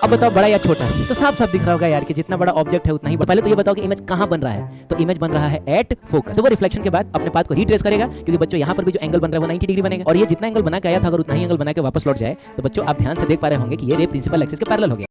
अब बताओ बड़ा या छोटा है तो साफ साफ दिख रहा होगा यार कि जितना बड़ा ऑब्जेक्ट है उतना ही बड़ा। पहले तो ये बताओ कि इमेज कहाँ बन रहा है, तो इमेज बन रहा है एट फोकस। तो वो रिफ्लेक्शन के बाद अपने पाथ को रिट्रेस करेगा, क्योंकि बच्चों यहाँ पर भी जो एंगल बन रहा है वो 90 डिग्री बनेगा, और ये जितना एंगल बना के आया था अगर उतना ही एंगल बना के वापस लौट जाए तो बच्चों आप ध्यान से देख पा रहे होंगे कि ये रे प्रिंसिपल एक्सिस के पैरेलल हो गया।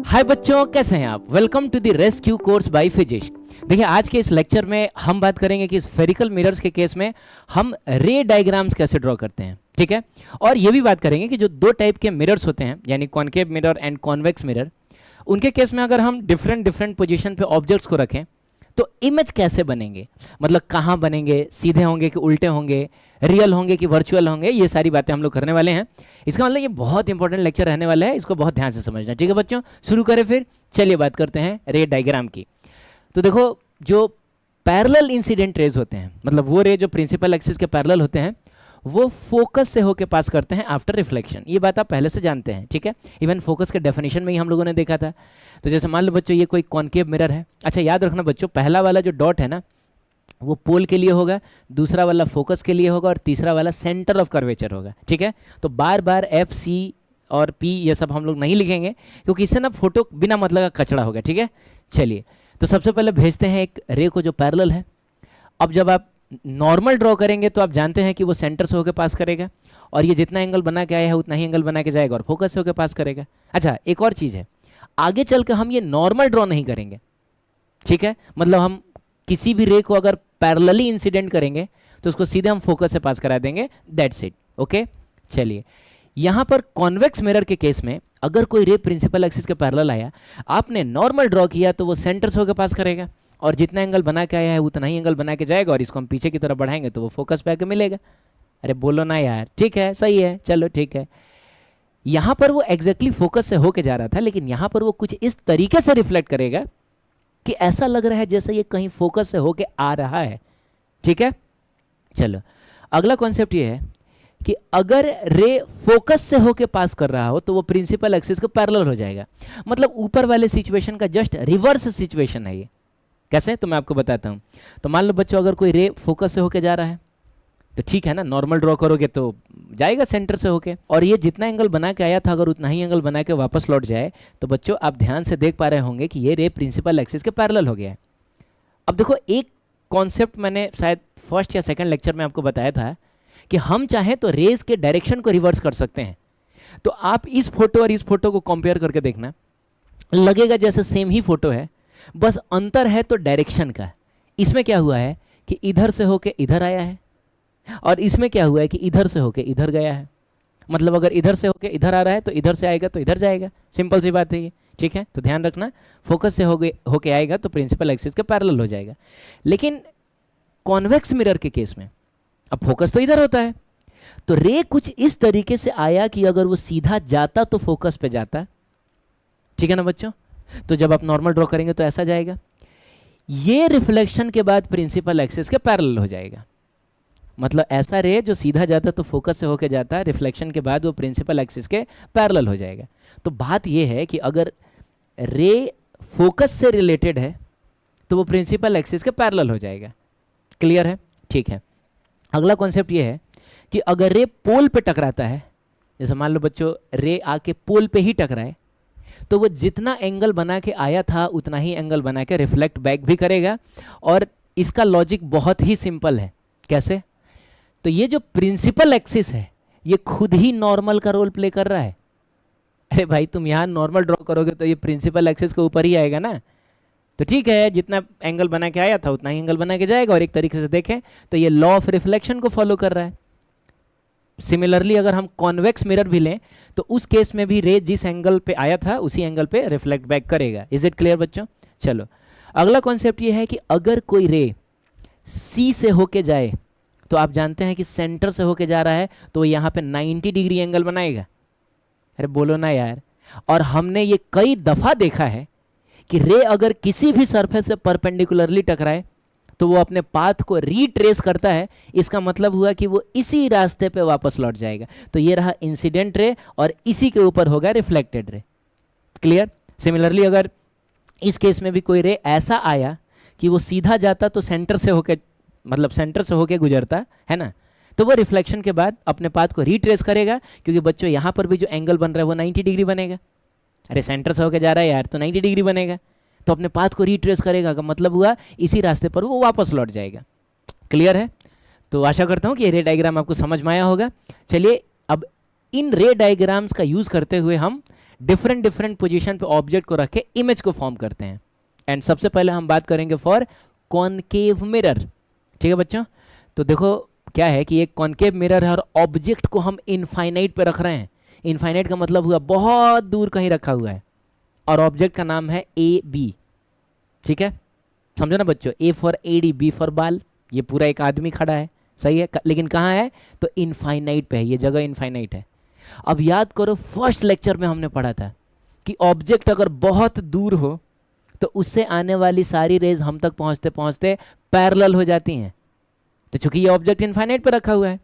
हाय बच्चों, कैसे हैं आप? Welcome to the rescue course by physics. देखिए आज के इस लेक्चर में हम बात करेंगे कि स्फेरिकल मिरर्स के केस में हम रे डायग्राम्स कैसे ड्रॉ करते हैं, ठीक है। और ये भी बात करेंगे कि जो दो टाइप के मिरर्स होते हैं, यानी concave mirror and convex mirror, उनके केस में अगर हम डिफरेंट पोजीशन पे ऑब्जेक्ट्स को रखें तो इमेज कैसे बनेंगे, मतलब कहाँ बनेंगे, सीधे होंगे कि उल्टे होंगे, रियल होंगे कि वर्चुअल होंगे, ये सारी बातें हम लोग करने वाले हैं। इसका मतलब ये बहुत इंपॉर्टेंट लेक्चर रहने वाला है, इसको बहुत ध्यान से समझना, ठीक है बच्चों। शुरू करें फिर, चलिए बात करते हैं रे डायग्राम की। तो देखो, जो पैरेलल इंसिडेंट रेज होते हैं, मतलब वो रे जो प्रिंसिपल एक्सिस के पैरेलल होते हैं, वो फोकस से होके पास करते हैं आफ्टर रिफ्लेक्शन। ये बात आप पहले से जानते हैं, ठीक है। इवन फोकस के डेफिनेशन में ही हम लोगों ने देखा था। तो जैसे मान लो बच्चों ये कोई कॉनकेव मिरर है। अच्छा याद रखना बच्चों, पहला वाला जो डॉट है ना वो पोल के लिए होगा, दूसरा वाला फोकस के लिए होगा और तीसरा वाला सेंटर ऑफ कर्वेचर होगा, ठीक है। तो बार बार एफ सी और पी ये सब हम लोग नहीं लिखेंगे, क्योंकि इससे ना फोटो बिना मतलब का कचड़ा होगा, ठीक है। चलिए, तो सबसे पहले भेजते हैं एक रे को जो पैरेलल है। अब जब आप नॉर्मल ड्रॉ करेंगे तो आप जानते हैं कि वो सेंटर से होकर पास करेगा, और ये जितना एंगल बना के आया है उतना ही एंगल बना के जाएगा और फोकस से होकर पास करेगा। अच्छा, एक और चीज़ है, आगे चल के हम ये नॉर्मल ड्रॉ नहीं करेंगे, ठीक है। मतलब हम किसी भी रे को अगर पैरेलली इंसिडेंट करेंगे तो उसको सीधे हम फोकस से पास करा देंगे, दैट्स इट, ओके। चलिए, यहाँ पर कॉन्वेक्स मिरर के केस में अगर कोई रे प्रिंसिपल एक्सिस के पैरेलल आया, आपने नॉर्मल ड्रॉ किया तो वो सेंटर से होकर पास करेगा, और जितना एंगल बना के आया है उतना ही एंगल बना के जाएगा, और इसको हम पीछे की तरफ बढ़ाएंगे तो वो फोकस पे आके मिलेगा। अरे बोलो ना यार, ठीक है, सही है, चलो ठीक है। यहाँ पर वो एग्जैक्टली फोकस से होके जा रहा था, लेकिन यहाँ पर वो कुछ इस तरीके से रिफ्लेक्ट करेगा कि ऐसा लग रहा है जैसे ये कहीं फोकस से होके आ रहा है, ठीक है। चलो, अगला कॉन्सेप्ट ये है कि अगर रे फोकस से होके पास कर रहा हो तो वो प्रिंसिपल एक्सिस के पैरेलल हो जाएगा। मतलब ऊपर वाले सिचुएशन का जस्ट रिवर्स सिचुएशन है ये। कैसे, तो मैं आपको बताता हूँ। तो मान लो बच्चों, अगर कोई रे फोकस से होके जा रहा है तो ठीक है ना, नॉर्मल ड्रॉ करोगे तो जाएगा सेंटर से होके, और ये जितना एंगल बना के आया था अगर उतना ही एंगल बना के वापस लौट जाए तो बच्चों आप ध्यान से देख पा रहे होंगे कि ये रे प्रिंसिपल एक्सिस के पैरेलल हो गया है। अब देखो, एक कॉन्सेप्ट मैंने शायद फर्स्ट या सेकंड लेक्चर में आपको बताया था कि हम चाहें तो रेज के डायरेक्शन को रिवर्स कर सकते हैं। तो आप इस फोटो और इस फोटो को कंपेयर करके देखना, लगेगा जैसे सेम ही फोटो है, बस अंतर है तो डायरेक्शन का। इसमें क्या हुआ है कि इधर से होके इधर आया है, और इसमें क्या हुआ है कि इधर से होके इधर गया है। मतलब अगर इधर से होके इधर आ रहा है तो इधर से आएगा तो इधर जाएगा, सिंपल सी बात है ये, ठीक है। तो ध्यान रखना, फोकस से होके आएगा तो प्रिंसिपल एक्सिस के पैरेलल हो जाएगा। लेकिन कॉन्वेक्स मिरर के केस में अब फोकस तो इधर होता है, तो रे कुछ इस तरीके से आया कि अगर वो सीधा जाता तो फोकस पे जाता, ठीक है ना बच्चों। तो जब आप नॉर्मल ड्रॉ करेंगे तो ऐसा जाएगा, ये रिफ्लेक्शन के बाद प्रिंसिपल एक्सिस के पैरेलल हो जाएगा। मतलब ऐसा रे जो सीधा जाता तो फोकस से होके जाता, रिफ्लेक्शन के बाद वो प्रिंसिपल एक्सिस के पैरेलल हो जाएगा। तो बात ये है कि अगर रे फोकस से रिलेटेड है तो वो प्रिंसिपल एक्सिस के पैरेलल हो जाएगा। क्लियर है, ठीक है। अगला कॉन्सेप्ट ये है कि अगर रे पोल पे टकराता है, जैसे मान लो बच्चों रे आके पोल पे ही टकराए, तो वो जितना एंगल बना के आया था उतना ही एंगल बना के रिफ्लेक्ट बैक भी करेगा। और इसका लॉजिक बहुत ही सिंपल है। कैसे? तो ये जो प्रिंसिपल एक्सिस है ये खुद ही नॉर्मल का रोल प्ले कर रहा है। अरे भाई, तुम यहाँ नॉर्मल ड्रॉ करोगे तो ये प्रिंसिपल एक्सिस के ऊपर ही आएगा ना। तो ठीक है, जितना एंगल बना के आया था उतना ही एंगल बना के जाएगा, और एक तरीके से देखें तो ये लॉ ऑफ रिफ्लेक्शन को फॉलो कर रहा है। सिमिलरली अगर हम कॉन्वेक्स मिरर भी लें तो उस केस में भी रे जिस एंगल पे आया था उसी एंगल पे रिफ्लेक्ट बैक करेगा। इज इट क्लियर बच्चों? चलो, अगला कॉन्सेप्ट ये है कि अगर कोई रे सी से होके जाए तो आप जानते हैं कि सेंटर से होके जा रहा है तो यहाँ पे 90 डिग्री एंगल बनाएगा। अरे बोलो ना यार। और हमने ये कई दफ़ा देखा है कि रे अगर किसी भी सरफेस से परपेंडिकुलरली टकराए तो वो अपने पाथ को रीट्रेस करता है। इसका मतलब हुआ कि वो इसी रास्ते पे वापस लौट जाएगा। तो ये रहा इंसिडेंट रे, और इसी के ऊपर होगा रिफ्लेक्टेड रे। क्लियर? सिमिलरली अगर इस केस में भी कोई रे ऐसा आया कि वो सीधा जाता तो सेंटर से होके, मतलब सेंटर से होके गुजरता है ना, तो वो रिफ्लेक्शन के बाद अपने पाथ को रिट्रेस करेगा, क्योंकि बच्चों यहाँ पर भी जो एंगल बन रहा है वो 90 डिग्री बनेगा। अरे सेंटर से होकर जा रहा है यार, तो 90 डिग्री बनेगा, तो अपने पाथ को रिट्रेस करेगा का मतलब हुआ इसी रास्ते पर वो वापस लौट जाएगा। क्लियर है? तो आशा करता हूँ कि रे डायग्राम आपको समझ में आया होगा। चलिए अब इन रे डायग्राम्स का यूज़ करते हुए हम डिफरेंट पोजीशन पे ऑब्जेक्ट को रख के इमेज को फॉर्म करते हैं। एंड सबसे पहले हम बात करेंगे फॉर कॉनकेव मिरर। ठीक है बच्चों, तो देखो क्या है कि एक कॉनकेव मिरर है और ऑब्जेक्ट को हम इनफाइनाइट पे रख रहे हैं। इनफाइनाइट का मतलब हुआ बहुत दूर कहीं रखा हुआ है, और ऑब्जेक्ट का नाम है ए बी। ठीक है, समझो ना बच्चों, ए फॉर एडी, बी फॉर बाल। ये पूरा एक आदमी खड़ा है, सही है, लेकिन कहाँ है? तो इनफाइनाइट पे है, ये जगह इनफाइनाइट है। अब याद करो फर्स्ट लेक्चर में हमने पढ़ा था कि ऑब्जेक्ट अगर बहुत दूर हो तो उससे आने वाली सारी रेज हम तक पहुंचते पहुंचते पैरेलल हो जाती हैं। तो चूंकि ये ऑब्जेक्ट इनफाइनाइट पे रखा हुआ है,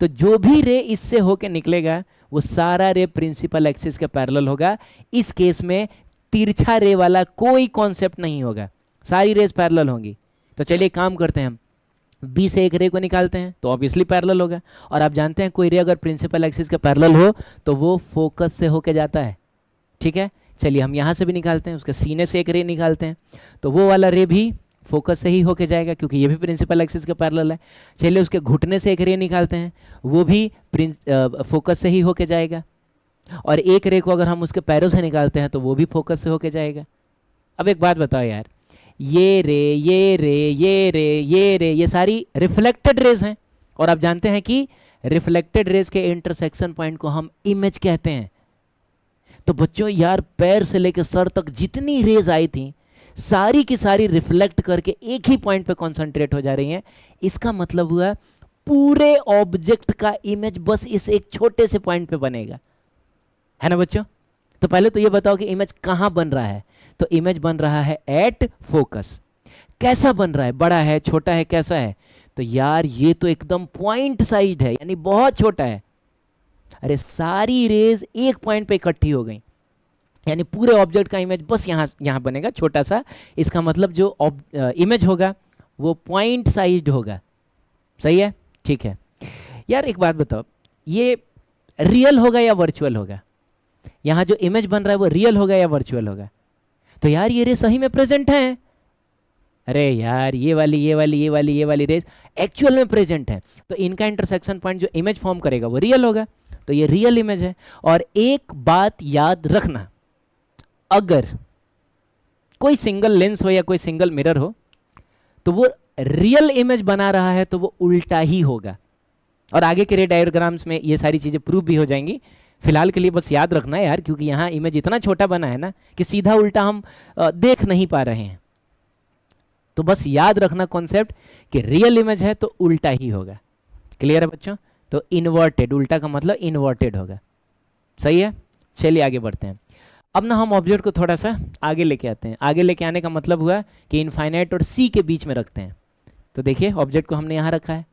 तो जो भी रे इससे होके निकलेगा वो सारा रे प्रिंसिपल एक्सिस के पैरेलल होगा। इस केस में तिरछा रे वाला कोई कॉन्सेप्ट नहीं होगा, सारी रेज पैरेलल होंगी। तो चलिए काम करते हैं, हम बी से एक रे को निकालते हैं तो ऑब्वियसली पैरेलल होगा। और आप जानते हैं कोई रे अगर प्रिंसिपल एक्सिस के पैरेलल हो तो वो फोकस से होके जाता है। ठीक है, चलिए हम यहाँ से भी निकालते हैं, उसके सीने से एक रे निकालते हैं तो वो वाला रे भी फोकस से ही होके जाएगा, क्योंकि ये भी प्रिंसिपल एक्सिस के पैरेलल है। चलिए उसके घुटने से एक रे निकालते हैं, वो भी फोकस से ही होके जाएगा। और एक रे को अगर हम उसके पैरों से निकालते हैं तो वो भी फोकस से होके जाएगा। अब एक बात बताओ यार, ये रे, ये रे, ये रे, ये रे, ये सारी रिफ्लेक्टेड रेज हैं, और आप जानते हैं कि रिफ्लेक्टेड रेज के इंटरसेक्शन पॉइंट को हम इमेज कहते हैं। तो बच्चों यार, पैर से लेकर सर तक जितनी रेज आई थी सारी की सारी रिफ्लेक्ट करके एक ही पॉइंट पे कंसंट्रेट हो जा रही हैं। इसका मतलब हुआ पूरे ऑब्जेक्ट का इमेज बस इस एक छोटे से पॉइंट पे बनेगा, है ना बच्चों? तो पहले तो ये बताओ कि इमेज कहाँ बन रहा है? तो इमेज बन रहा है एट फोकस। कैसा बन रहा है? बड़ा है, छोटा है, कैसा है? तो यार ये तो एकदम पॉइंट साइज्ड है, यानी बहुत छोटा है। अरे सारी रेज एक पॉइंट पे इकट्ठी हो गई, यानी पूरे ऑब्जेक्ट का इमेज बस यहाँ बनेगा छोटा सा। इसका मतलब जो इमेज होगा वो पॉइंट साइज्ड होगा। सही है? ठीक है यार, एक बात बताओ, ये रियल होगा या वर्चुअल होगा? यहाँ जो इमेज बन रहा है वो रियल होगा या वर्चुअल होगा? तो यार ये रे सही में प्रेजेंट है। अरे यार ये वाली रेस एक्चुअल में प्रेजेंट है, तो इनका इंटरसेक्शन पॉइंट जो इमेज फॉर्म करेगा वो रियल होगा। तो ये रियल इमेज है। और एक बात याद रखना, अगर कोई सिंगल लेंस हो या कोई सिंगल मिरर हो तो वो रियल इमेज बना रहा है तो वो उल्टा ही होगा। और आगे के रे डायग्राम्स में ये सारी चीज़ें प्रूव भी हो जाएंगी। फिलहाल के लिए बस याद रखना है यार, क्योंकि यहाँ इमेज इतना छोटा बना है ना कि सीधा उल्टा हम देख नहीं पा रहे हैं। तो बस याद रखना कॉन्सेप्ट कि रियल इमेज है तो उल्टा ही होगा। क्लियर है बच्चों? तो इन्वर्टेड, उल्टा का मतलब इन्वर्टेड होगा। सही है? चलिए आगे बढ़ते हैं। अब ना हम ऑब्जेक्ट को थोड़ा सा आगे लेके आते हैं। आगे लेके आने का मतलब हुआ कि इनफाइनाइट और सी के बीच में रखते हैं। तो देखिए ऑब्जेक्ट को हमने यहाँ रखा है।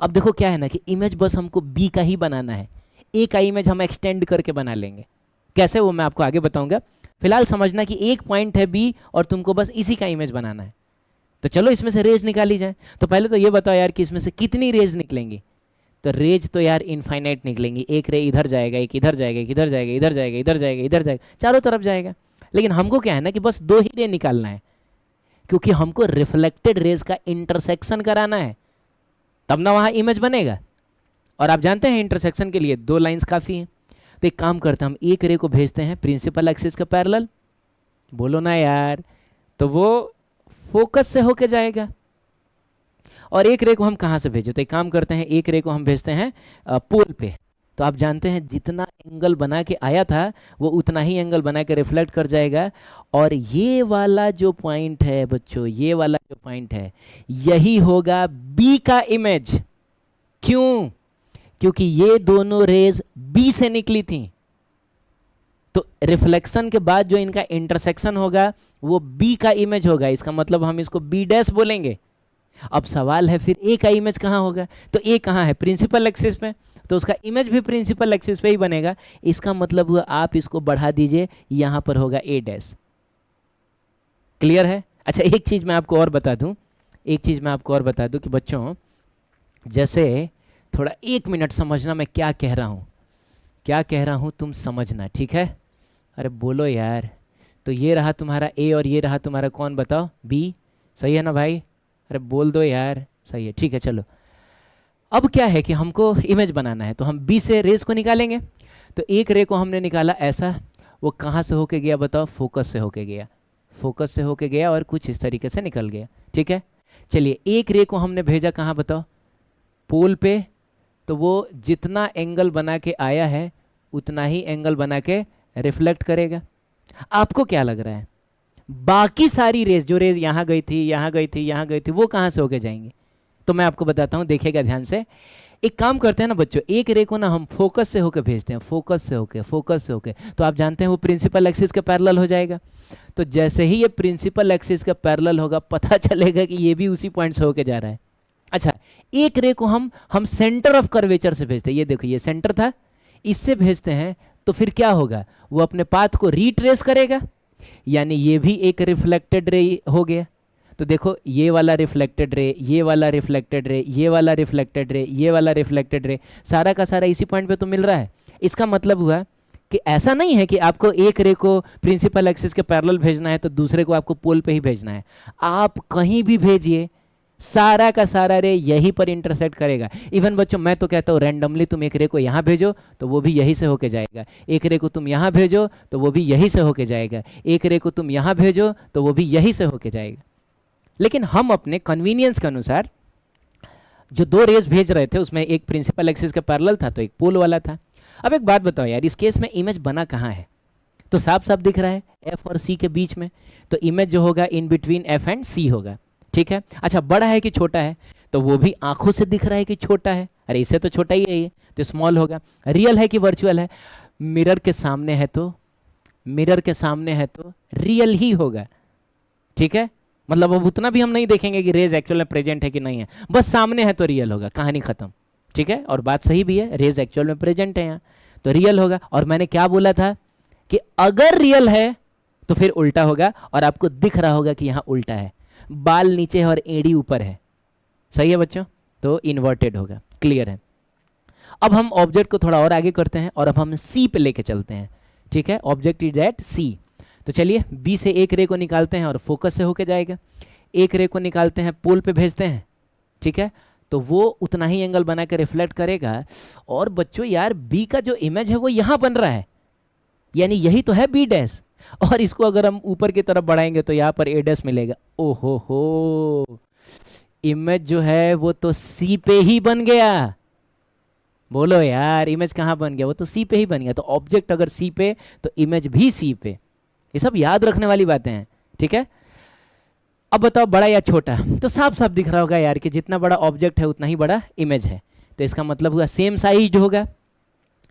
अब देखो क्या है ना कि इमेज बस हमको बी का ही बनाना है, ए का इमेज हम एक्सटेंड करके बना लेंगे। कैसे वो मैं आपको आगे बताऊंगा। फिलहाल समझना कि एक पॉइंट है बी और तुमको बस इसी का इमेज बनाना है। तो चलो इसमें से रेज निकाली जाए। तो पहले तो ये बताओ यार कि इसमें से कितनी रेज निकलेंगी? तो रेज तो यार इनफाइनाइट निकलेंगी। एक रे इधर जाएगा, एक इधर जाएगा, एक इधर जाएगा, इधर जाएगा, इधर जाएगा, इधर जाएगा, चारों तरफ जाएगा। लेकिन हमको क्या है ना कि बस दो ही रे निकालना है, क्योंकि हमको रिफ्लेक्टेड रेज का इंटरसेक्शन कराना है, तब ना वहाँ इमेज बनेगा। और आप जानते हैं इंटरसेक्शन के लिए दो लाइंस काफ़ी हैं। तो एक काम करते हैं, हम एक रे को भेजते हैं प्रिंसिपल एक्सिस के पैरेलल, बोलो ना यार, तो वो फोकस से होके जाएगा। और एक रे को हम कहाँ से भेजें? तो एक काम करते हैं, एक रे को हम भेजते हैं पोल पे। तो आप जानते हैं जितना एंगल बना के आया था वो उतना ही एंगल बना के रिफ्लेक्ट कर जाएगा। और ये वाला जो पॉइंट है बच्चों, ये वाला जो पॉइंट है यही होगा बी का इमेज। क्यों? क्योंकि ये दोनों रेज बी से निकली थी, तो रिफ्लेक्शन के बाद जो इनका इंटरसेक्शन होगा वो बी का इमेज होगा। इसका मतलब हम इसको बी डैश बोलेंगे। अब सवाल है फिर ए का इमेज कहाँ होगा? तो ए कहाँ है? प्रिंसिपल एक्सिस पे, तो उसका इमेज भी प्रिंसिपल एक्सिस पे ही बनेगा। इसका मतलब हुआ आप इसको बढ़ा दीजिए, यहाँ पर होगा ए डैश। क्लियर है? अच्छा एक चीज़ मैं आपको और बता दूं कि बच्चों जैसे थोड़ा 1 मिनट समझना मैं क्या कह रहा हूँ, क्या कह रहा हूँ तुम समझना, ठीक है? अरे बोलो यार। तो ये रहा तुम्हारा ए और ये रहा तुम्हारा कौन बताओ, बी। सही है ना भाई? अरे बोल दो यार। सही है, ठीक है। चलो अब क्या है कि हमको इमेज बनाना है, तो हम बी से रेस को निकालेंगे। तो एक रे को हमने निकाला ऐसा, वो कहाँ से होके गया बताओ? फोकस से होके गया, फोकस से होके गया और कुछ इस तरीके से निकल गया, ठीक है। चलिए एक रे को हमने भेजा कहाँ बताओ? पोल पे। तो वो जितना एंगल बना के आया है उतना ही एंगल बना के रिफ्लेक्ट करेगा। आपको क्या लग रहा है बाकी सारी रेस, जो रेस यहाँ गई थी, यहाँ गई थी, यहाँ गई थी, वो कहाँ से होके जाएंगी? तो मैं आपको बताता हूँ, देखिएगा ध्यान से। एक काम करते हैं ना बच्चों, एक रे को ना हम फोकस से होके भेजते हैं, फोकस से होके, फोकस से होके। तो आप जानते हैं वो प्रिंसिपल एक्सिस के पैरेलल हो जाएगा। तो जैसे ही ये प्रिंसिपल एक्सिस के पैरेलल होगा, पता चलेगा कि ये भी उसी पॉइंट से होके जा रहा है। अच्छा, एक रे को हम सेंटर ऑफ कर्वेचर से भेजते हैं। ये देखो, ये सेंटर था, इससे भेजते हैं। तो फिर क्या होगा? वो अपने पाथ को रिट्रेस करेगा, यानी ये भी एक रिफ्लेक्टेड रे हो गया। तो देखो, ये वाला रिफ्लेक्टेड रे, ये वाला रिफ्लेक्टेड रे, ये वाला रिफ्लेक्टेड रे, ये वाला रिफ्लेक्टेड रे, सारा का सारा इसी पॉइंट पे तो मिल रहा है। इसका मतलब हुआ कि ऐसा नहीं है कि आपको एक रे को प्रिंसिपल एक्सिस के पैरेलल भेजना है तो दूसरे को आपको पोल पे ही भेजना है। आप कहीं भी भेजिए, सारा का सारा रे यहीं पर इंटरसेक्ट करेगा। इवन बच्चों मैं तो कहता हूँ रैंडमली तुम एक रे को यहाँ भेजो तो वो भी यहीं से होके जाएगा, एक रे को तुम यहाँ भेजो तो वो भी यहीं से होके जाएगा, एक रे को तुम यहाँ भेजो तो वो भी यहीं से होके जाएगा। लेकिन हम अपने कन्वीनियंस के अनुसार जो दो रेज भेज रहे थे उसमें एक प्रिंसिपल एक्सिस का पैरेलल था तो एक पोल वाला था। अब एक बात बताओ यार, इस केस में इमेज बना कहाँ है? तो साफ साफ दिख रहा है एफ और सी के बीच में। तो इमेज जो होगा इन बिटवीन एफ एंड सी होगा, ठीक है। अच्छा, बड़ा है कि छोटा है? तो वो भी आंखों से दिख रहा है कि छोटा है। अरे इससे तो छोटा ही है ये, तो स्मॉल होगा। रियल है कि वर्चुअल है? मिरर के सामने है तो, मिरर के सामने है तो रियल ही होगा, ठीक है। मतलब अब उतना भी हम नहीं देखेंगे कि रेज एक्चुअल में प्रेजेंट है कि नहीं है, बस सामने है तो रियल होगा, कहानी खत्म, ठीक है। और बात सही भी है, रेज एक्चुअल में प्रेजेंट है यहाँ तो रियल होगा। और मैंने क्या बोला था कि अगर रियल है तो फिर उल्टा होगा, और आपको दिख रहा होगा कि यहाँ उल्टा है, बाल नीचे है और एड़ी ऊपर है। सही है बच्चों? तो इन्वर्टेड होगा। क्लियर है? अब हम ऑब्जेक्ट को थोड़ा और आगे करते हैं और अब हम सी पे लेके चलते हैं, ठीक है। ऑब्जेक्ट इज एट सी। तो चलिए बी से एक रे को निकालते हैं और फोकस से होके जाएगा। एक रे को निकालते हैं, पोल पे भेजते हैं, ठीक है। तो वो उतना ही एंगल बना के रिफ्लेक्ट करेगा। और बच्चों यार बी का जो इमेज है वो यहाँ बन रहा है, यानी यही तो है बी डैश। और इसको अगर हम ऊपर की तरफ बढ़ाएंगे तो यहाँ पर ए डैश मिलेगा। ओहो हो, इमेज जो है वो तो सी पे ही बन गया। बोलो यार, इमेज कहाँ बन गया? वो तो सी पे ही बन गया। तो ऑब्जेक्ट अगर सी पे तो इमेज भी सी पे। ये सब याद रखने वाली बातें हैं, ठीक है। अब बताओ बड़ा या छोटा? तो साफ साफ दिख रहा होगा यार कि जितना बड़ा ऑब्जेक्ट है उतना ही बड़ा इमेज है। तो इसका मतलब हुआ सेम साइज होगा।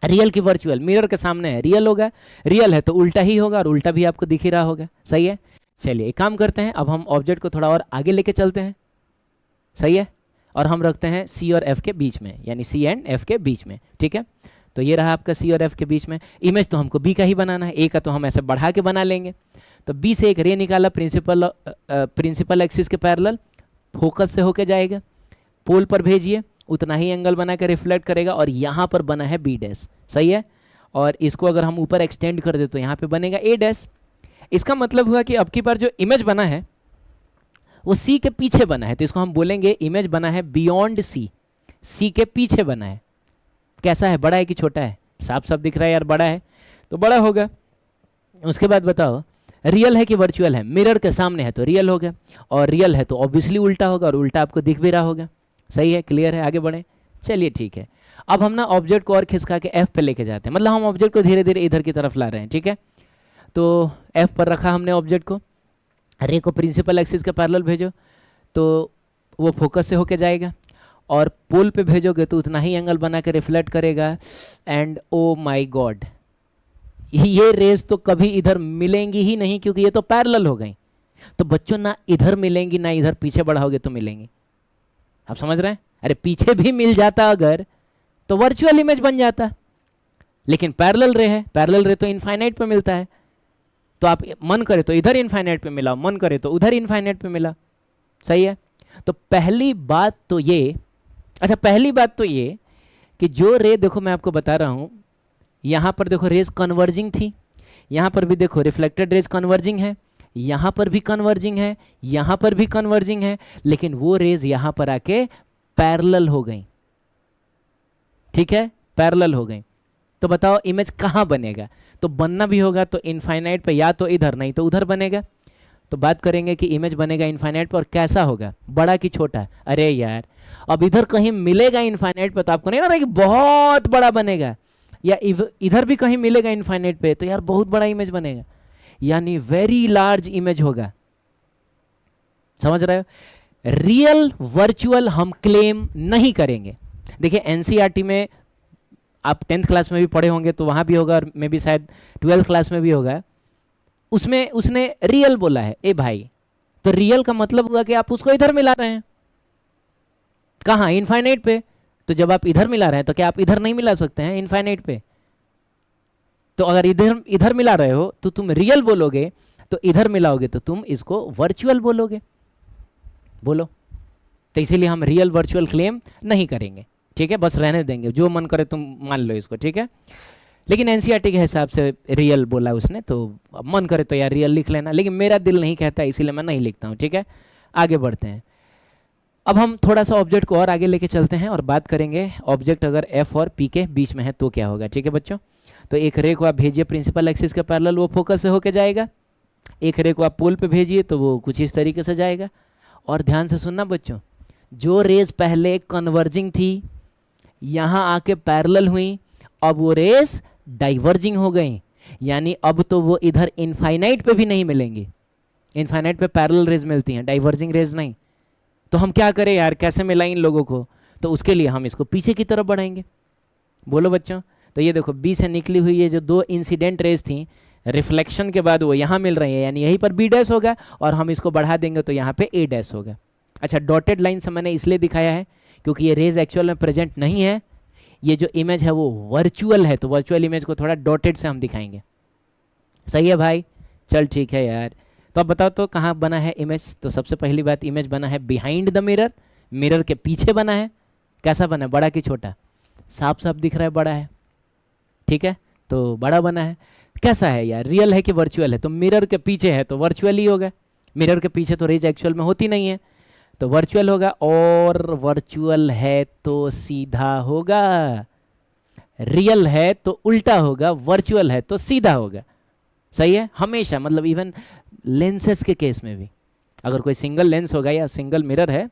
रियल की वर्चुअल, मिरर के सामने है रियल होगा, रियल है तो उल्टा ही होगा, और उल्टा भी आपको दिख ही रहा होगा। सही है? चलिए एक काम करते हैं, अब हम ऑब्जेक्ट को थोड़ा और आगे लेके चलते हैं। सही है? और हम रखते हैं सी और एफ के बीच में, यानी सी एंड एफ के बीच में, ठीक है। तो ये रहा आपका सी और एफ के बीच में। इमेज तो हमको बी का ही बनाना है, ए का तो हम ऐसे बढ़ा के बना लेंगे। तो बी से एक रे निकाला प्रिंसिपल एक्सिस के पैरेलल, फोकस से होके जाएगा, पोल पर भेजिए, उतना ही एंगल बना के रिफ्लेक्ट करेगा, और यहाँ पर बना है बी डैश। सही है? और इसको अगर हम ऊपर एक्सटेंड कर दे तो यहाँ पे बनेगा ए डैश। इसका मतलब हुआ कि अब की बार जो इमेज बना है वो सी के पीछे बना है, तो इसको हम बोलेंगे इमेज बना है बियॉन्ड सी, सी के पीछे बना है। कैसा है, बड़ा है कि छोटा है? साफ साफ दिख रहा है यार, बड़ा है तो बड़ा होगा। उसके बाद बताओ रियल है कि वर्चुअल है? मिरर के सामने है तो रियल होगा, और रियल है तो ऑब्वियसली उल्टा होगा, और उल्टा आपको दिख भी रहा होगा। सही है? क्लियर है? आगे बढ़े। चलिए ठीक है, अब हम ना ऑब्जेक्ट को और खिसका के एफ पे लेके जाते हैं, मतलब हम ऑब्जेक्ट को धीरे धीरे इधर की तरफ ला रहे हैं, ठीक है। तो एफ पर रखा हमने ऑब्जेक्ट को, रे को प्रिंसिपल एक्सिस के पैरेलल भेजो तो वो फोकस से होके जाएगा, और पोल पे भेजोगे तो उतना ही एंगल बना के रिफ्लेक्ट करेगा। एंड ओ माय गॉड, ये रेज तो कभी इधर मिलेंगी ही नहीं, क्योंकि ये तो पैरेलल हो गई। तो बच्चों ना इधर मिलेंगी ना इधर, पीछे बढ़ाओगे तो मिलेंगी। आप समझ रहे हैं? अरे पीछे भी मिल जाता अगर तो वर्चुअल इमेज बन जाता, लेकिन पैरेलल रे है, पैरेलल रे तो इनफाइनाइट पे मिलता है। तो आप मन करे तो इधर इनफाइनाइट पे मिला, मन करे तो उधर इनफाइनाइट पे मिला। सही है? तो पहली बात तो ये, अच्छा पहली बात तो ये कि जो रे, देखो मैं आपको बता रहा हूँ, यहाँ पर देखो रेज कन्वर्जिंग थी, यहाँ पर भी देखो रिफ्लेक्टेड रेज कन्वर्जिंग है, यहाँ पर भी कन्वर्जिंग है, यहाँ पर भी कन्वर्जिंग है, लेकिन वो रेज यहाँ पर आके पैरेलल हो गई। ठीक है, पैरेलल हो गई। तो बताओ इमेज कहाँ बनेगा? तो बनना भी होगा तो इनफाइनाइट पे, या तो इधर नहीं तो उधर बनेगा। तो बात करेंगे कि इमेज बनेगा इनफाइनाइट पे और कैसा होगा, बड़ा कि छोटा? अरे यार अब इधर कहीं मिलेगा इनफाइनाइट पे तो आपको नहीं लग रहा कि बहुत बड़ा बनेगा, या इधर भी कहीं मिलेगा इनफाइनाइट पे तो यार बहुत बड़ा इमेज बनेगा, यानी वेरी लार्ज इमेज होगा। समझ रहे हो? रियल वर्चुअल हम क्लेम नहीं करेंगे। देखिए एनसीईआरटी में आप 10th क्लास में भी पढ़े होंगे तो वहां भी होगा, और मे भी शायद 12th क्लास में भी होगा, उसमें उसने रियल बोला है। ए भाई, तो रियल का मतलब हुआ कि आप उसको इधर मिला रहे हैं। कहाँ? इनफाइनाइट पे। तो जब आप इधर मिला रहे हैं तो क्या आप इधर नहीं मिला सकते हैं इनफाइनाइट पे? तो अगर इधर इधर मिला रहे हो तो तुम रियल बोलोगे, तो इधर मिलाओगे तो तुम इसको वर्चुअल बोलोगे। बोलो। तो इसीलिए हम रियल वर्चुअल क्लेम नहीं करेंगे। ठीक है, बस रहने देंगे, जो मन करे तुम मान लो इसको। ठीक है, लेकिन एनसीईआरटी के हिसाब से रियल बोला उसने, तो मन करे तो यार रियल लिख लेना, लेकिन मेरा दिल नहीं कहता इसीलिए मैं नहीं लिखता हूँ। ठीक है, आगे बढ़ते हैं। अब हम थोड़ा सा ऑब्जेक्ट को और आगे लेके चलते हैं और बात करेंगे ऑब्जेक्ट अगर एफ और पी के बीच में है तो क्या होगा। ठीक है बच्चों, तो एक रे को आप भेजिए प्रिंसिपल एक्सिस के पैरेलल, वो फोकस से होके जाएगा। एक रे को आप पोल पे भेजिए तो वो कुछ इस तरीके से जाएगा। और ध्यान से सुनना बच्चों, जो रेज पहले कन्वर्जिंग थी यहाँ आके पैरेलल हुई, अब वो रेज डाइवर्जिंग हो गई, यानी अब तो वो इधर इनफाइनाइट पे भी नहीं मिलेंगी। इनफाइनाइट पे पैरेलल रेज मिलती हैं, डाइवर्जिंग रेज नहीं। तो हम क्या करें यार, कैसे मिलाएं इन लोगों को? तो उसके लिए हम इसको पीछे की तरफ बढ़ाएंगे। बोलो बच्चों। तो ये देखो बी से निकली हुई ये जो दो इंसिडेंट रेज थी, रिफ्लेक्शन के बाद वो यहाँ मिल रही है, यानी यहीं पर बी डैश होगा, और हम इसको बढ़ा देंगे तो यहाँ पे ए डैश होगा। अच्छा, डॉटेड लाइन से मैंने इसलिए दिखाया है क्योंकि ये रेज एक्चुअल में प्रेजेंट नहीं है, ये जो इमेज है वो वर्चुअल है, तो वर्चुअल इमेज को थोड़ा डॉटेड से हम दिखाएंगे। सही है भाई? चल ठीक है यार। तो अब बताओ तो कहाँ बना है इमेज? तो सबसे पहली बात, इमेज बना है बिहाइंड द मिरर, मिरर के पीछे बना है। कैसा बना है, बड़ा कि छोटा? साफ साफ दिख रहा है बड़ा है। ठीक है, तो बड़ा बना है। कैसा है यार, रियल है कि वर्चुअल है? तो मिरर के पीछे है तो वर्चुअल ही होगा। मिरर के पीछे तो रेज एक्चुअल में होती नहीं है, तो वर्चुअल होगा। और वर्चुअल है तो सीधा होगा, रियल है तो उल्टा होगा, वर्चुअल है तो सीधा होगा। सही है? हमेशा, मतलब इवन लेंसेज के केस में भी, अगर कोई सिंगल लेंस होगा या सिंगल मिरर है,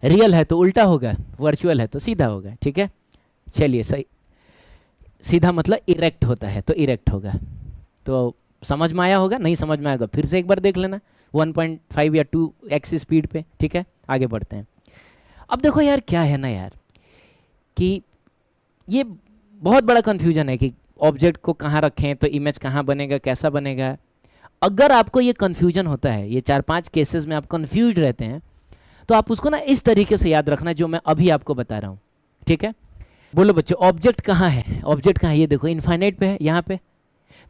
रियल है तो उल्टा होगा, वर्चुअल है तो सीधा होगा। ठीक है, चलिए सही। सीधा मतलब इरेक्ट होता है तो इरेक्ट होगा। तो समझ में आया होगा? नहीं समझ में आएगा फिर से एक बार देख लेना 1.5 या 2x स्पीड पे। ठीक है, आगे बढ़ते हैं। अब देखो यार क्या है ना यार, कि ये बहुत बड़ा कन्फ्यूजन है कि ऑब्जेक्ट को कहाँ रखें, तो इमेज कहाँ बनेगा, कैसा बनेगा। अगर आपको ये कन्फ्यूजन होता है, ये 4-5 केसेस में आप कन्फ्यूज रहते हैं, तो आप उसको ना इस तरीके से याद रखना जो मैं अभी आपको बता रहा हूँ। ठीक है, बोलो बच्चों, ऑब्जेक्ट कहाँ है? ऑब्जेक्ट कहाँ है? ये देखो इनफाइनाइट पे है, यहाँ पे।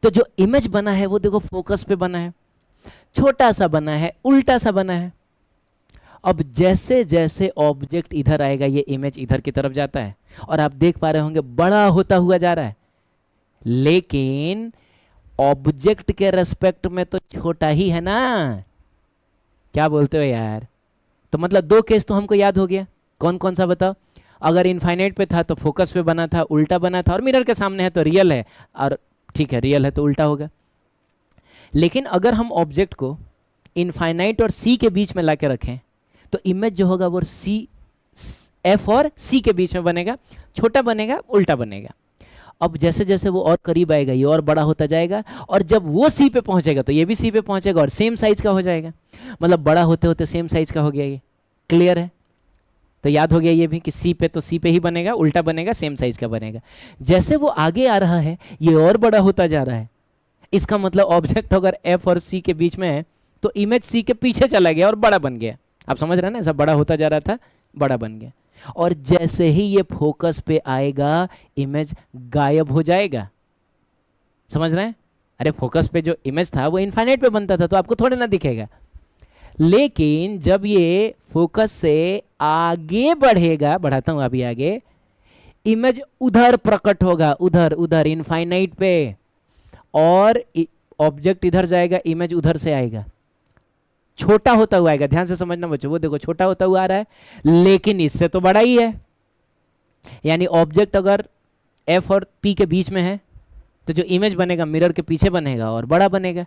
तो जो इमेज बना है वो देखो फोकस पे बना है, छोटा सा बना है, उल्टा सा बना है। अब जैसे जैसे ऑब्जेक्ट इधर आएगा ये इमेज इधर की तरफ जाता है, और आप देख पा रहे होंगे बड़ा होता हुआ जा रहा है, लेकिन ऑब्जेक्ट के रेस्पेक्ट में तो छोटा ही है ना। क्या बोलते हो यार? तो मतलब 2 केस तो हमको याद हो गया। कौन कौन सा बताओ? अगर इनफाइनाइट पे था तो फोकस पे बना था, उल्टा बना था, और मिरर के सामने है तो रियल है, और ठीक है रियल है तो उल्टा होगा। लेकिन अगर हम ऑब्जेक्ट को इनफाइनाइट और सी के बीच में ला के रखें तो इमेज जो होगा वो सी, एफ और सी के बीच में बनेगा, छोटा बनेगा, उल्टा बनेगा। अब जैसे जैसे वो और करीब आएगा ये और बड़ा होता जाएगा, और जब वो सी पे पहुंचेगा तो ये भी सी पे पहुंचेगा और सेम साइज का हो जाएगा। मतलब बड़ा होते होते सेम साइज का हो गया। ये क्लियर है? तो याद हो गया ये भी कि सी पे तो सी पे ही बनेगा, उल्टा बनेगा, सेम साइज का बनेगा। जैसे वो आगे आ रहा है ये और बड़ा होता जा रहा है। इसका मतलब ऑब्जेक्ट अगर एफ और सी के बीच में है तो इमेज सी के पीछे चला गया और बड़ा बन गया। आप समझ रहे हैं ना? ऐसा बड़ा होता जा रहा था, बड़ा बन गया। और जैसे ही ये फोकस पे आएगा इमेज गायब हो जाएगा। समझ रहे हैं? अरे फोकस पे जो इमेज था वो इनफाइनाइट पे बनता था तो आपको थोड़े ना दिखेगा, लेकिन जब ये फोकस से आगे बढ़ेगा, बढ़ाता हूं अभी आगे, इमेज उधर प्रकट होगा, उधर उधर इनफाइनाइट पे, और ऑब्जेक्ट इधर जाएगा, इमेज उधर से आएगा, छोटा होता हुआ आएगा। ध्यान से समझना बच्चों, वो देखो छोटा होता हुआ आ रहा है, लेकिन इससे तो बड़ा ही है। यानी ऑब्जेक्ट अगर एफ और पी के बीच में है तो जो इमेज बनेगा मिरर के पीछे बनेगा और बड़ा बनेगा।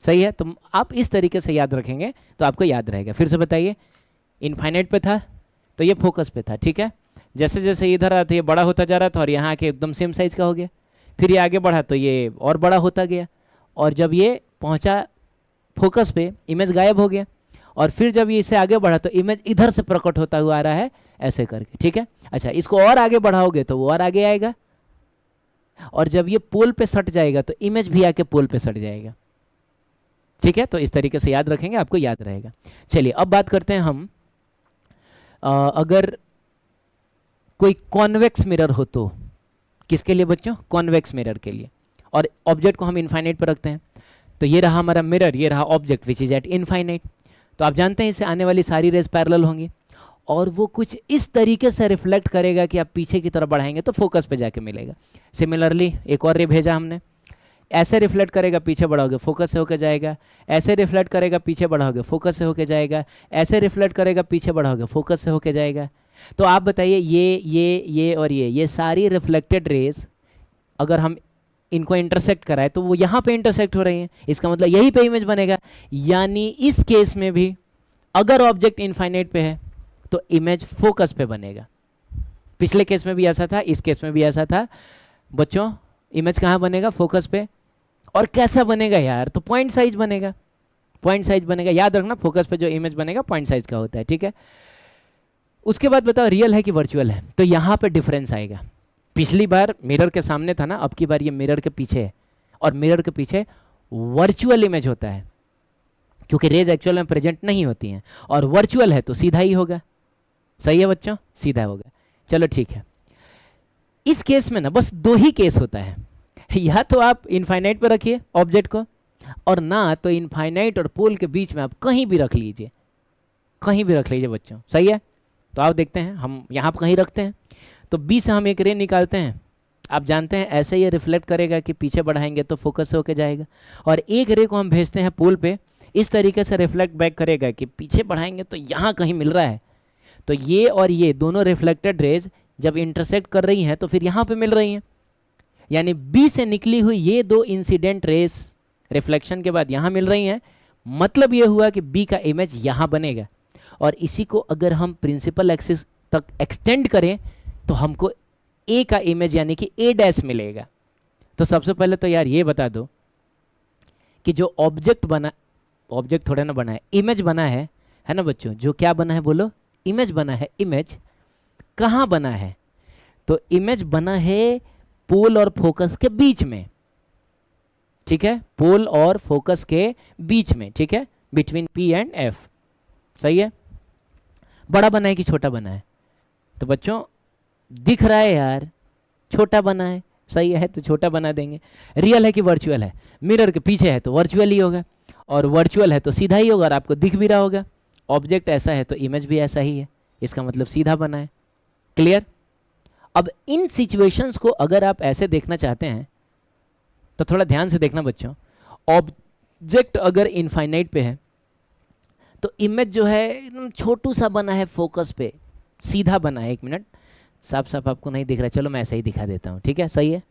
सही है, तो आप इस तरीके से याद रखेंगे तो आपको याद रहेगा। फिर से बताइए, इनफाइनाइट पे था तो ये फोकस पे था, ठीक है। जैसे जैसे इधर आता ये बड़ा होता जा रहा था और यहाँ आके एकदम सेम साइज का हो गया। फिर ये आगे बढ़ा तो ये और बड़ा होता गया, और जब ये पहुँचा फोकस पे इमेज गायब हो गया, और फिर जब ये इससे आगे बढ़ा तो इमेज इधर से प्रकट होता हुआ आ रहा है, ऐसे करके, ठीक है। अच्छा, इसको और आगे बढ़ाओगे तो वो और आगे आएगा, और जब ये पोल पे सट जाएगा तो इमेज भी आके पोल पे सट जाएगा, ठीक है। तो इस तरीके से याद रखेंगे, आपको याद रहेगा। चलिए अब बात करते हैं हम, अगर कोई कॉन्वेक्स मिरर हो तो, किसके लिए बच्चों? कॉन्वेक्स मिरर के लिए, और ऑब्जेक्ट को हम इनफाइनाइट पर रखते हैं। तो ये रहा हमारा मिरर, ये रहा object which is eight infinite. तो आप जानते हैं इससे आने वाली सारी रेज पैरेलल होंगी, और वो कुछ इस तरीके से रिफ्लेक्ट करेगा कि आप पीछे की तरफ बढ़ाएंगे तो फोकस पे जाके मिलेगा। सिमिलरली एक और रे भेजा हमने, ऐसे रिफ्लेक्ट करेगा, पीछे बढ़ाओगे फोकस से होके जाएगा, ऐसे रिफ्लेक्ट करेगा, पीछे बढ़ाओगे फोकस से होके जाएगा, ऐसे रिफ्लेक्ट करेगा, पीछे बढ़ाओगे फोकस से होके जाएगा। तो आप बताइए, ये और ये सारी रिफ्लेक्टेड रेज अगर हम इनको इंटरसेक्ट कराए तो वो यहाँ पे इंटरसेक्ट हो रही हैं, इसका मतलब यहीं पे इमेज बनेगा। यानी इस केस में भी अगर ऑब्जेक्ट इनफाइनाइट पे है तो इमेज फोकस पे बनेगा। पिछले केस में भी ऐसा था, इस केस में भी ऐसा था बच्चों। इमेज कहाँ बनेगा? फोकस पे। और कैसा बनेगा यार? तो पॉइंट साइज बनेगा, पॉइंट साइज बनेगा। याद रखना, फोकस पे जो इमेज बनेगा पॉइंट साइज का होता है, ठीक है। उसके बाद बताओ रियल है कि वर्चुअल है? तो यहाँ पे डिफरेंस आएगा। पिछली बार मिरर के सामने था ना, अब की बार ये मिरर के पीछे है, और मिरर के पीछे वर्चुअल इमेज होता है, क्योंकि रेज एक्चुअल में प्रेजेंट नहीं होती हैं, और वर्चुअल है तो सीधा ही होगा। सही है बच्चों, सीधा होगा। चलो ठीक है। इस केस में ना बस दो ही केस होता है, या तो आप इनफाइनाइट पर रखिए ऑब्जेक्ट को, और ना तो इनफाइनाइट और पोल के बीच में आप कहीं भी रख लीजिए, कहीं भी रख लीजिए बच्चों। सही है, तो आप देखते हैं हम यहाँ पर कहीं रखते हैं, तो बी से हम एक रे निकालते हैं। आप जानते हैं ऐसे ये रिफ्लेक्ट करेगा कि पीछे बढ़ाएंगे तो फोकस से होके जाएगा, और एक रे को हम भेजते हैं पोल पे, इस तरीके से रिफ्लेक्ट बैक करेगा कि पीछे बढ़ाएंगे तो यहाँ कहीं मिल रहा है। तो ये और ये दोनों रिफ्लेक्टेड रेज जब इंटरसेक्ट कर रही हैं तो फिर यहाँ पे मिल रही हैं। यानी बी से निकली हुई ये दो इंसिडेंट रेस रिफ्लेक्शन के बाद यहाँ मिल रही हैं। मतलब ये हुआ कि बी का इमेज यहाँ बनेगा, और इसी को अगर हम प्रिंसिपल एक्सिस तक एक्सटेंड करें तो हमको ए का इमेज यानी कि ए डैश मिलेगा। तो सबसे पहले तो यार ये बता दो कि जो ऑब्जेक्ट बना, ऑब्जेक्ट थोड़ा ना बना है, इमेज बना है ना बच्चों? जो क्या बना है बोलो? इमेज बना है। इमेज कहाँ बना है? तो इमेज बना है पोल और फोकस के बीच में, ठीक है। पोल और फोकस के बीच में, ठीक है, बिटवीन पी एंड एफ। सही है। बड़ा बना है कि छोटा बना है? तो बच्चों दिख रहा है यार, छोटा बना है। सही है, तो छोटा बना देंगे। रियल है कि वर्चुअल है? मिरर के पीछे है तो वर्चुअल ही होगा, और वर्चुअल है तो सीधा ही होगा, और आपको दिख भी रहा होगा। ऑब्जेक्ट ऐसा है तो इमेज भी ऐसा ही है, इसका मतलब सीधा बना है। क्लियर? अब इन सिचुएशंस को अगर आप ऐसे देखना चाहते हैं तो थोड़ा ध्यान से देखना बच्चों। ऑब्जेक्ट अगर इनफाइनाइट पे है तो इमेज जो है एकदम छोटू सा बना है, फोकस पे सीधा बना है। एक मिनट, साफ साफ आपको नहीं दिख रहा, चलो मैं ऐसे ही दिखा देता हूँ, ठीक है। सही है।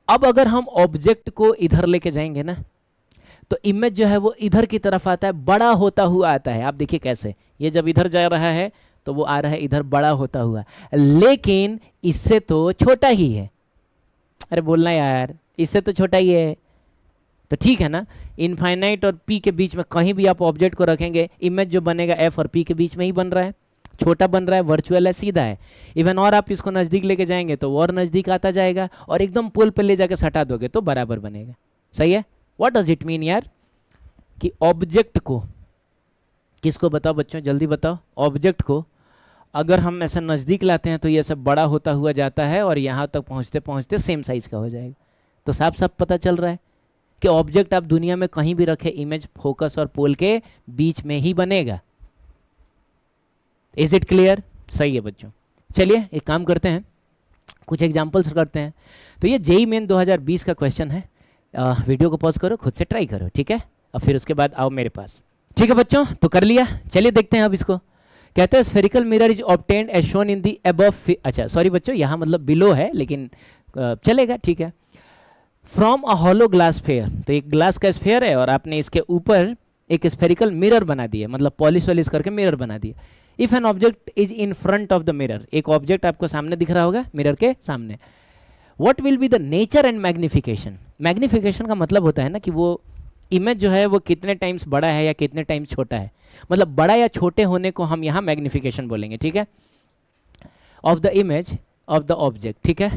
अब अगर हम ऑब्जेक्ट को इधर लेके जाएंगे ना तो इमेज जो है वो इधर की तरफ आता है, बड़ा होता हुआ आता है। आप देखिए कैसे, ये जब इधर जा रहा है तो वो आ रहा है इधर बड़ा होता हुआ, लेकिन इससे तो छोटा ही है। अरे बोलना यार, इससे तो छोटा ही है। तो ठीक है ना, इनफाइनाइट और पी के बीच में कहीं भी आप ऑब्जेक्ट को रखेंगे, इमेज जो बनेगा एफ और पी के बीच में ही बन रहा है, छोटा बन रहा है, वर्चुअल है, सीधा है। इवन और आप इसको नज़दीक लेके जाएंगे तो और नज़दीक आता जाएगा, और एकदम पोल पे ले जाके सटा दोगे तो बराबर बनेगा। सही है। व्हाट डज इट मीन यार? कि ऑब्जेक्ट को, किसको बताओ बच्चों, जल्दी बताओ। ऑब्जेक्ट को अगर हम ऐसा नज़दीक लाते हैं तो ये सब बड़ा होता हुआ जाता है, और यहाँ तक पहुँचते पहुँचते सेम साइज़ का हो जाएगा। तो साफ साफ पता चल रहा है कि ऑब्जेक्ट आप दुनिया में कहीं भी रखे, इमेज फोकस और पोल के बीच में ही बनेगा। Is it clear? सही है बच्चों। चलिए एक काम करते हैं, कुछ एग्जाम्पल्स करते हैं। तो ये जेईई मेन 2020 का क्वेश्चन है। वीडियो को पॉज करो, खुद से ट्राई करो, ठीक है, और फिर उसके बाद आओ मेरे पास। ठीक है बच्चों, तो कर लिया। चलिए देखते हैं अब इसको। कहते हैं spherical mirror is obtained as shown in the above, अच्छा सॉरी बच्चों, यहाँ मतलब बिलो है, लेकिन चलेगा, ठीक है। From a hollow glass sphere, तो एक ग्लास का स्फेयर है और आपने इसके ऊपर एक स्फेरिकल मिरर बना दिया, मतलब पॉलिश वॉलिश करके मिरर बना दिया। If an object is in front of the mirror, एक ऑब्जेक्ट आपको सामने दिख रहा होगा मिरर के सामने, what will be the nature and magnification. Magnification का मतलब होता है ना कि वो इमेज जो है वो कितने टाइम्स बड़ा है या कितने टाइम्स छोटा है, मतलब बड़ा या छोटे होने को हम यहाँ मैग्निफिकेशन बोलेंगे, ठीक है, of the image of the object, ठीक है।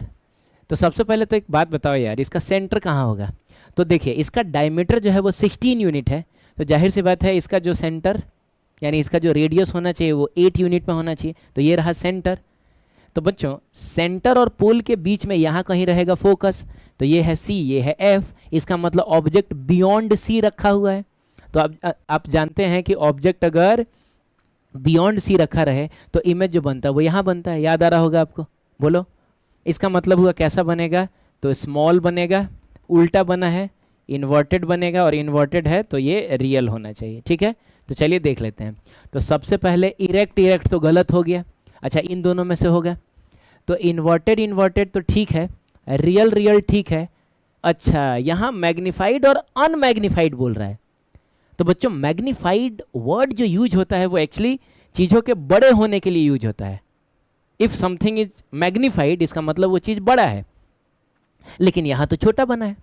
तो सबसे पहले तो एक बात बताओ यार, इसका सेंटर कहाँ होगा। तो देखिए इसका डायमीटर जो है वो 16 यूनिट है, तो जाहिर सी बात है इसका जो सेंटर यानी इसका जो रेडियस होना चाहिए वो 8 यूनिट में होना चाहिए। तो ये रहा सेंटर। तो बच्चों सेंटर और पोल के बीच में यहाँ कहीं रहेगा फोकस, तो ये है सी, ये है एफ, इसका मतलब ऑब्जेक्ट बियॉन्ड सी रखा हुआ है। तो अब आप जानते हैं कि ऑब्जेक्ट अगर बियॉन्ड सी रखा रहे तो इमेज जो बनता है वो यहाँ बनता है, याद आ रहा होगा आपको, बोलो। इसका मतलब हुआ कैसा बनेगा, तो स्मॉल बनेगा, उल्टा बना है इन्वर्टेड बनेगा, और इन्वर्टेड है तो ये रियल होना चाहिए, ठीक है। तो चलिए देख लेते हैं। तो सबसे पहले इरेक्ट, इरेक्ट तो गलत हो गया, अच्छा इन दोनों में से होगा। तो इन्वर्टेड, इन्वर्टेड तो ठीक है, रियल, रियल ठीक है। अच्छा यहाँ मैग्नीफाइड और अनमैग्नीफाइड बोल रहा है। तो बच्चों मैग्नीफाइड वर्ड जो यूज होता है वो एक्चुअली चीज़ों के बड़े होने के लिए यूज होता है। इफ़ समथिंग इज मैग्नीफाइड इसका मतलब वो चीज़ बड़ा है, लेकिन यहाँ तो छोटा बना है।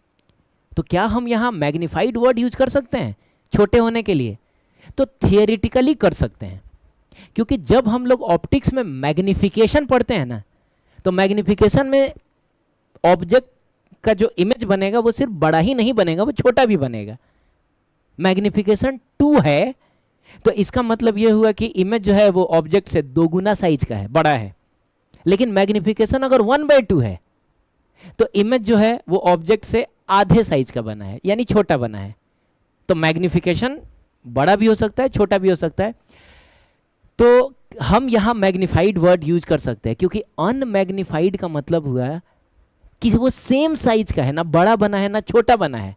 तो क्या हम यहाँ मैग्नीफाइड वर्ड यूज कर सकते हैं छोटे होने के लिए? तो थियोरिटिकली कर सकते हैं, क्योंकि जब हम लोग ऑप्टिक्स में मैग्निफिकेशन पढ़ते हैं ना, तो मैग्निफिकेशन में ऑब्जेक्ट का जो इमेज बनेगा वो सिर्फ बड़ा ही नहीं बनेगा, वो छोटा भी बनेगा। मैग्निफिकेशन 2 है, तो इसका मतलब ये हुआ कि इमेज जो है वो ऑब्जेक्ट से 2 गुना साइज का है, बड़ा है। लेकिन मैग्निफिकेशन अगर 1/2 है तो इमेज जो है वो ऑब्जेक्ट से आधे साइज का बना है, यानी छोटा बना है। तो मैग्निफिकेशन बड़ा भी हो सकता है, छोटा भी हो सकता है। तो हम यहाँ मैग्नीफाइड वर्ड यूज कर सकते हैं, क्योंकि अनमैग्नीफाइड का मतलब हुआ कि वो सेम साइज का है, ना बड़ा बना है ना छोटा बना है।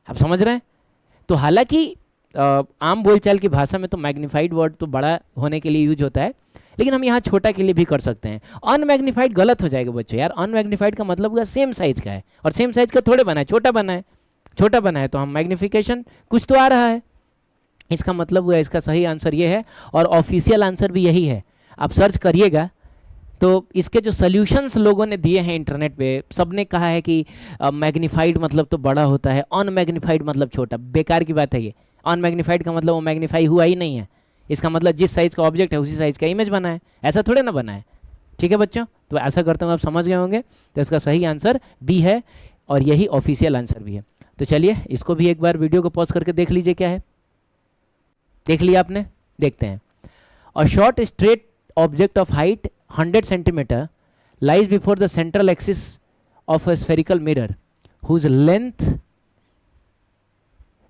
आप समझ रहे हैं? तो हालांकि आम बोलचाल की भाषा में तो मैग्नीफाइड वर्ड तो बड़ा होने के लिए यूज होता है, लेकिन हम यहाँ छोटा के लिए भी कर सकते हैं। अनमैग्नीफाइड गलत हो जाएगा बच्चों यार, अनमैग्नीफाइड का मतलब हुआ सेम साइज का है, और सेम साइज का थोड़े बना है, छोटा बना है। छोटा बना है तो हम मैग्निफिकेशन कुछ तो आ रहा है, इसका मतलब हुआ इसका सही आंसर ये है, और ऑफिशियल आंसर भी यही है। आप सर्च करिएगा तो इसके जो सॉल्यूशंस लोगों ने दिए हैं इंटरनेट पे, सबने कहा है कि मैग्नीफाइड मतलब तो बड़ा होता है, अनमैग्नीफाइड मतलब छोटा। बेकार की बात है ये। अनमैग्नीफाइड का मतलब वो मैग्नीफाई हुआ ही नहीं है, इसका मतलब जिस साइज़ का ऑब्जेक्ट है उसी साइज़ का इमेज बना है, ऐसा थोड़े ना बना है। ठीक है बच्चों, तो ऐसा करता हूँ आप समझ गए होंगे। तो इसका सही आंसर बी है, और यही ऑफिशियल आंसर भी है। तो चलिए इसको भी एक बार वीडियो को पॉज करके देख लीजिए क्या है। देख लिया आपने? देखते हैं। A short straight object of height 100 centimetre lies before the central axis of a spherical mirror whose length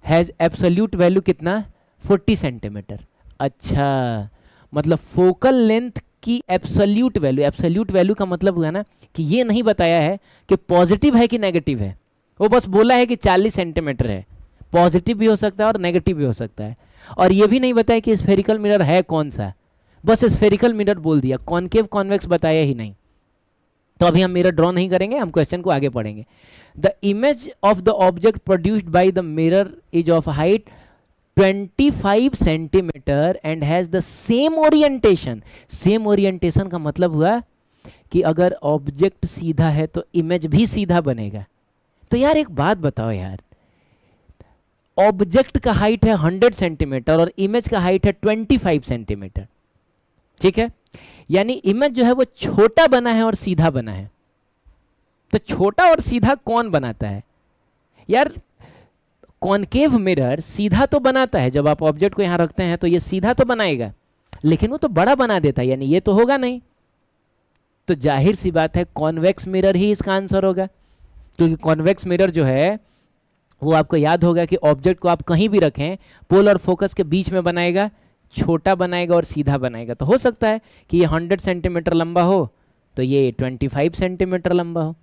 has absolute value कितना? 40 सेंटीमीटर। अच्छा, मतलब फोकल लेंथ की एब्सोल्यूट वैल्यू, एब्सोल्यूट वैल्यू का मतलब हुआ ना कि ये नहीं बताया है कि पॉजिटिव है कि नेगेटिव है, वो बस बोला है कि 40 सेंटीमीटर है। पॉजिटिव भी हो सकता है और नेगेटिव भी हो सकता है, और ये भी नहीं बताया कि स्फेरिकल मिरर है कौन सा, बस स्फेरिकल मिरर बोल दिया, कॉनकेव कॉन्वेक्स बताया ही नहीं। तो अभी हम मिरर ड्रॉ नहीं करेंगे, हम क्वेश्चन को आगे पढ़ेंगे। The image of the object produced by the mirror is of height 25 centimetre and has the same orientation. Same orientation का मतलब हुआ कि अगर ऑब्जेक्ट सीधा है तो इमेज भी सीधा बनेगा। तो यार एक बात बताओ यार, ऑब्जेक्ट का हाइट है 100 सेंटीमीटर और इमेज का हाइट है 25 सेंटीमीटर, ठीक है, यानी इमेज जो है वो छोटा बना है और सीधा बना है। तो छोटा और सीधा कौन बनाता है यार? कॉनकेव मिरर सीधा तो बनाता है, जब आप ऑब्जेक्ट को यहां रखते हैं तो ये सीधा तो बनाएगा, लेकिन वो तो बड़ा बना देता है, यानी ये तो होगा नहीं। तो जाहिर सी बात है कॉन्वेक्स मिरर ही इसका आंसर होगा, क्योंकि कॉन्वेक्स मिरर जो है वो आपको याद होगा कि ऑब्जेक्ट को आप कहीं भी रखें, पोल और फोकस के बीच में बनाएगा, छोटा बनाएगा और सीधा बनाएगा। तो हो सकता है कि ये 100 सेंटीमीटर लंबा हो तो ये 25 सेंटीमीटर लंबा हो।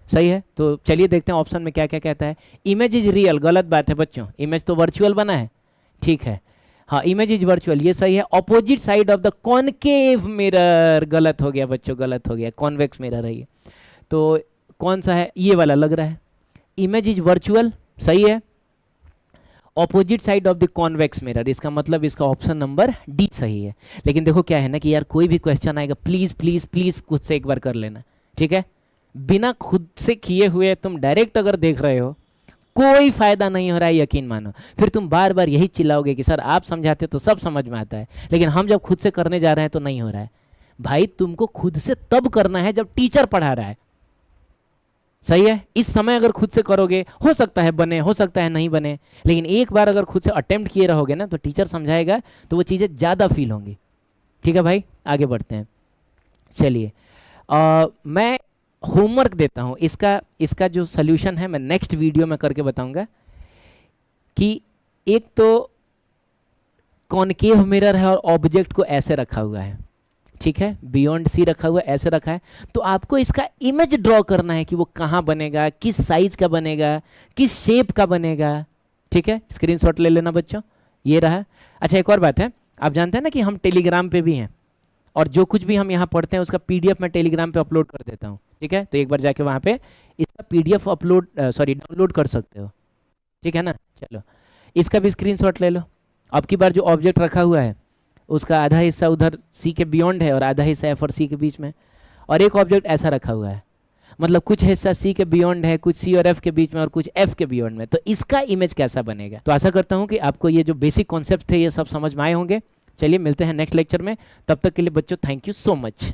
सही है। तो चलिए देखते हैं ऑप्शन में क्या क्या कहता है। इमेज इज रियल, गलत बात है बच्चों, इमेज तो वर्चुअल बना है। ठीक है, हाँ इमेज इज वर्चुअल, ये सही है। Opposite side of the concave mirror, गलत हो गया बच्चों, गलत हो गया, कॉन्वेक्स मिरर है ये। तो कौन सा है, ये वाला लग रहा है। इमेज इज वर्चुअल सही है। Opposite side of the convex mirror, इसका मतलब इसका ऑप्शन नंबर डी सही है। लेकिन देखो क्या है ना कि यार कोई भी क्वेश्चन आएगा प्लीज प्लीज प्लीज खुद से एक बार कर लेना, ठीक है। बिना खुद से किए हुए तुम डायरेक्ट अगर देख रहे हो कोई फायदा नहीं हो रहा है, यकीन मानो। फिर तुम बार बार यही चिल्लाओगे कि सर आप समझाते तो सब समझ में आता है, लेकिन हम जब खुद से करने जा रहे हैं तो नहीं हो रहा है। भाई तुमको खुद से तब करना है जब टीचर पढ़ा रहा है, सही है। इस समय अगर खुद से करोगे हो सकता है बने, हो सकता है नहीं बने, लेकिन एक बार अगर खुद से अटेम्प्ट किए रहोगे ना तो टीचर समझाएगा तो वो चीज़ें ज़्यादा फील होंगी। ठीक है भाई, आगे बढ़ते हैं। चलिए मैं होमवर्क देता हूँ, इसका जो सल्यूशन है मैं नेक्स्ट वीडियो में करके बताऊंगा। कि एक तो कॉनकेव मिरर है और ऑब्जेक्ट को ऐसे रखा हुआ है, ठीक है, बियॉन्ड सी रखा हुआ है, ऐसे रखा है। तो आपको इसका इमेज ड्रॉ करना है कि वो कहाँ बनेगा, किस साइज का बनेगा, किस शेप का बनेगा। ठीक है, स्क्रीनशॉट ले लेना बच्चों, ये रहा। अच्छा एक और बात है, आप जानते हैं ना कि हम टेलीग्राम पे भी हैं, और जो कुछ भी हम यहाँ पढ़ते हैं उसका पीडीएफ मैं टेलीग्राम पे अपलोड कर देता हूँ। ठीक है, तो एक बार जाके वहाँ पे इसका पीडीएफ डाउनलोड कर सकते हो। ठीक है ना, चलो इसका भी स्क्रीनशॉट ले लो। अब की बार जो ऑब्जेक्ट रखा हुआ है उसका आधा हिस्सा उधर सी के बियॉन्ड है और आधा हिस्सा एफ और सी के बीच में, और एक ऑब्जेक्ट ऐसा रखा हुआ है, मतलब कुछ हिस्सा सी के बियॉन्ड है, कुछ सी और एफ के बीच में और कुछ एफ के बियॉन्ड में। तो इसका इमेज कैसा बनेगा। तो आशा करता हूँ कि आपको ये जो बेसिक कॉन्सेप्ट थे ये सब समझ में आए होंगे। चलिए मिलते हैं नेक्स्ट लेक्चर में, तब तक के लिए बच्चों थैंक यू सो मच।